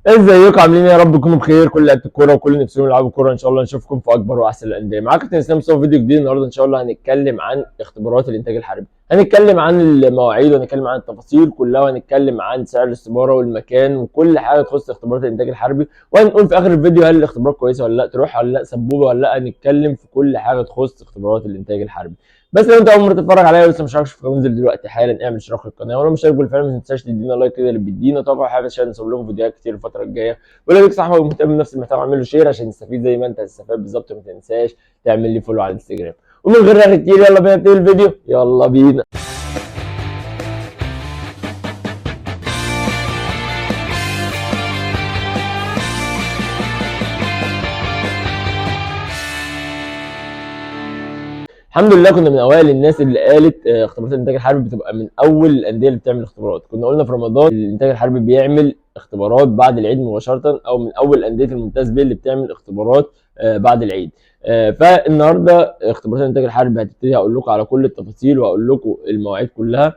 ازيكم عاملين ايه؟ يا رب تكونوا بخير. كل لعيبه الكوره وكل نفسهم يلعبوا كوره ان شاء الله نشوفكم في اكبر واحسن الانديه. معاكم كابتن اسلام مصطفى، فيديو جديد النهارده ان شاء الله هنتكلم عن اختبارات الانتاج الحربي. هنتكلم عن المواعيد وهنتكلم عن التفاصيل كلها وهنتكلم عن سعر الاستماره والمكان وكل حاجه تخص اختبارات الانتاج الحربي، وهنقول في اخر الفيديو هل الاختبارات كويسه ولا لا، تروح ولا لا، سبوبه ولا لا. هنتكلم في كل حاجه تخص اختبارات الانتاج الحربي. بس لو انت اول مره تتفرج عليا ولسه مش عارف في القناه، انزل دلوقتي حالا اعمل اشتراك في القناه، ولو مشترك بالفعل ما تنساش تدينا لايك كده اللي بيدينا طاقه حاجه عشان نسوي لكم فيديوهات كتير الفتره الجايه. ولو ليك صاحبك مهتم بنفس المحتوى اعمل له شير عشان يستفيد زي ما انت هتستفاد بالظبط. وما تنساش تعمل لي فولو على الانستجرام. ومن غير رغي كتير يلا بينا نبتدي الفيديو، يلا بينا. الحمد لله كنا من اوائل الناس اللي قالت اختبارات الانتاج الحربي بتبقى من اول الانديه اللي بتعمل اختبارات. كنا قلنا في رمضان الانتاج الحربي بيعمل اختبارات بعد العيد مباشره، او من اول انديه الممتاز بيه اللي بتعمل اختبارات بعد العيد. فالنهارده اختبارات الانتاج الحربي هتبتدي اقول لكم على كل التفاصيل واقول لكم المواعيد كلها.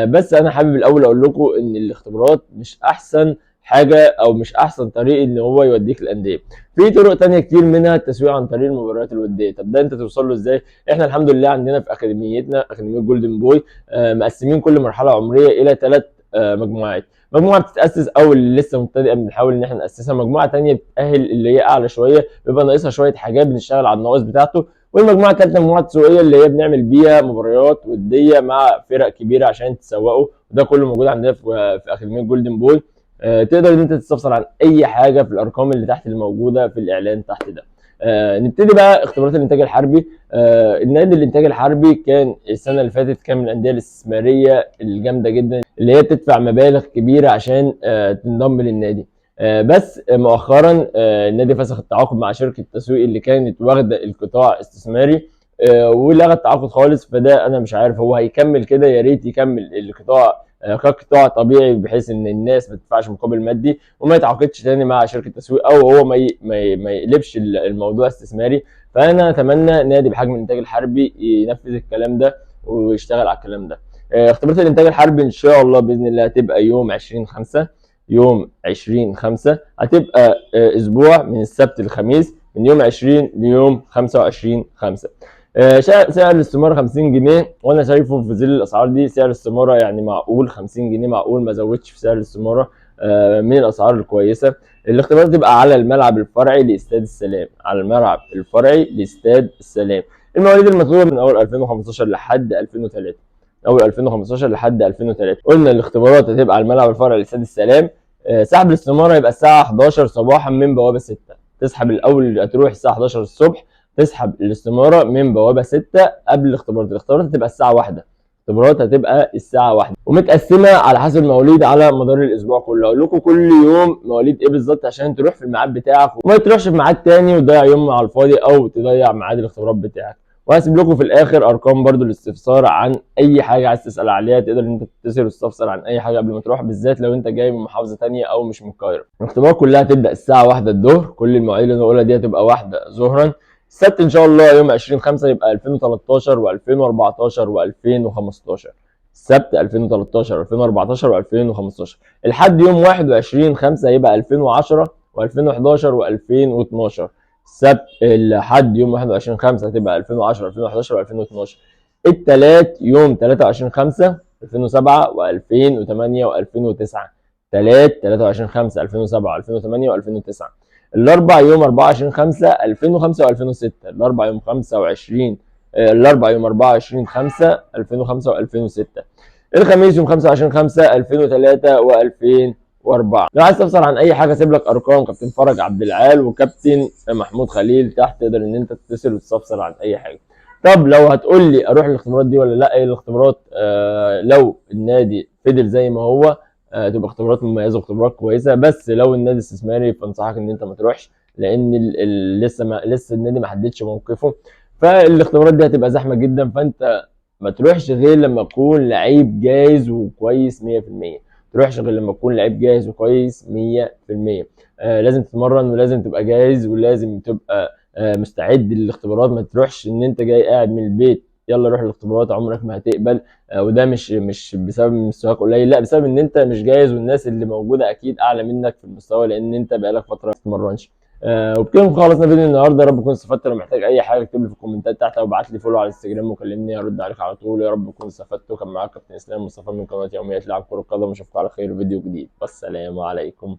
بس انا حابب الاول اقول لكم ان الاختبارات مش احسن حاجه او مش احسن طريق ان هو يوديك الانديه. في طرق تانية كتير، منها التسويق عن طريق المباريات الوديه. طب ده انت توصل له ازاي؟ احنا الحمد لله عندنا في اكاديميتنا اكاديميه جولدن بوي مقسمين كل مرحله عمريه الى 3 مجموعات. مجموعه بتتاسس او اللي لسه مبتدئه بنحاول ان احنا ناسسها، مجموعه ثانيه بتاهل اللي هي اعلى شويه بيبقى ناقصها شويه حاجات بنشتغل على النواقص بتاعته، والمجموعه الثالثه مجموعه تسويقيه اللي هي بنعمل بيها مباريات وديه مع فرق كبيره عشان تسوقوا. وده كله موجود عندنا في اكاديميه جولدن بوي. تقدر ان انت تستفسر عن اي حاجه في الارقام اللي تحت اللي موجوده في الاعلان تحت ده. نبتدي بقى اختبارات الانتاج الحربي. النادي الانتاج الحربي كان السنه اللي فاتت كان من الانديه الاستثماريه الجامده جدا اللي هي بتدفع مبالغ كبيره عشان تنضم للنادي. بس مؤخرا النادي فسخ التعاقد مع شركه التسويق اللي كانت واخده القطاع استثماري، ولغى التعاقد خالص. فده انا مش عارف هو هيكمل كده، يا ريت يكمل القطاع كقطاع طبيعي بحيث ان الناس ما تدفعش مقابل مادي وما يتعاقدش تاني مع شركه تسويق، او هو ما يقلبش الموضوع استثماري. فانا اتمنى نادي بحجم الانتاج الحربي ينفذ الكلام ده ويشتغل على الكلام ده. اختبارات الانتاج الحربي ان شاء الله باذن الله هتبقى يوم 20/5. يوم 20/5 هتبقى اسبوع من السبت للخميس، من يوم 20 ليوم 25/5. سعر الاستمارة 50 جنيه، وانا شايفه في ظل الاسعار دي سعر الاستمارة يعني معقول. 50 جنيه معقول، ما زودش في سعر الاستمارة، من الاسعار الكويسة. الاختبارات تبقى على الملعب الفرعي لاستاد السلام، على الملعب الفرعي لاستاد السلام. المواليد المطلوبة من اول 2015 لحد 2003. اول 2015 لحد 2003 قلنا الاختبارات هتبقى على الملعب الفرعي لاستاد السلام. سحب الاستمارة يبقى الساعة 11 صباحا من بوابة 6. تسحب الاول، هتروح الساعة 11 الصبح تسحب الاستماره من بوابه 6 قبل الاختبارات. الاختبارات هتبقى الساعه 1. الاختبارات هتبقى الساعه 1 ومتقسمه على حسب المواليد على مدار الاسبوع كله. اقول لكم كل يوم مواليد ايه بالظبط عشان تروح في الميعاد بتاعك وما تروحش في ميعاد تاني وتضيع يوم على الفاضي او تضيع ميعاد الاختبارات بتاعك. وهسيب لكم في الاخر ارقام برضو الاستفسار عن اي حاجه عايز تسال عليها. تقدر ان انت تتصل وتستفسر عن اي حاجه قبل ما تروح، بالذات لو انت جاي من محافظه تانيه او مش من القاهره. الاختبارات كلها هتبدا الساعه 1 الظهر. كل المواعيد اللي انا بقولها دي هتبقى 1 ظهرا. السبت ان شاء الله يوم 20/5 يبقى 2013 و2014 و2015. السبت 2013 و2014 و2015. الحد يوم 21/5 يبقى 2010 و2011 و2012. السبت الحد يوم 21/5 هتبقى 2010 و2011 و2012. التلات يوم 23/5 2007 و2008 و2009. تلات 23/5 2007 و2008 و2009. الاربع يوم 24/5 2005 و2006. الاربع يوم 25 الاربع يوم 24/5 2005 و2006. الخميس يوم 25/5 2003 و2004. لو عايز تفصل عن اي حاجه سيب لك ارقام كابتن فرج عبد العال وكابتن محمود خليل تحت، تقدر ان انت تتصل وتستفسر عن اي حاجه. طب لو هتقول لي اروح الاختبارات دي ولا لا، ايه الاختبارات؟ لو النادي فضل زي ما هو تبقى اختبارات مميزه واختبارات كويسه. بس لو النادي استثماري فانصحك ان انت ما تروحش، لان لسه النادي ما حددش موقفه. فالاختبارات دي هتبقى زحمه جدا، فانت ما تروحش غير لما تكون لعيب جاهز وكويس 100%. تروحش غير لما تكون لعيب جاهز وكويس 100%. لازم تتمرن ولازم تبقى جاهز ولازم تبقى مستعد للاختبارات. ما تروحش ان انت جاي قاعد من البيت يلا روح الاختبارات عمرك ما هتقبل. وده مش بسبب مستواك قليل، لا بسبب ان انت مش جاهز، والناس اللي موجوده اكيد اعلى منك في المستوى لان انت بقالك فتره ما بتتمرنش. وبكده خلصنا فيديو النهارده، يا رب تكون استفدت. لو محتاج اي حاجه اكتب لي في الكومنتات تحت، او ابعت لي فولو على الانستجرام وكلمني هرد عليك على طول. يا رب تكون استفدت. وكان معاك كابتن اسلام مصطفى من قناه يوميات لعب كره قدم، اشوفكم على خير فيديو جديد. والسلام عليكم.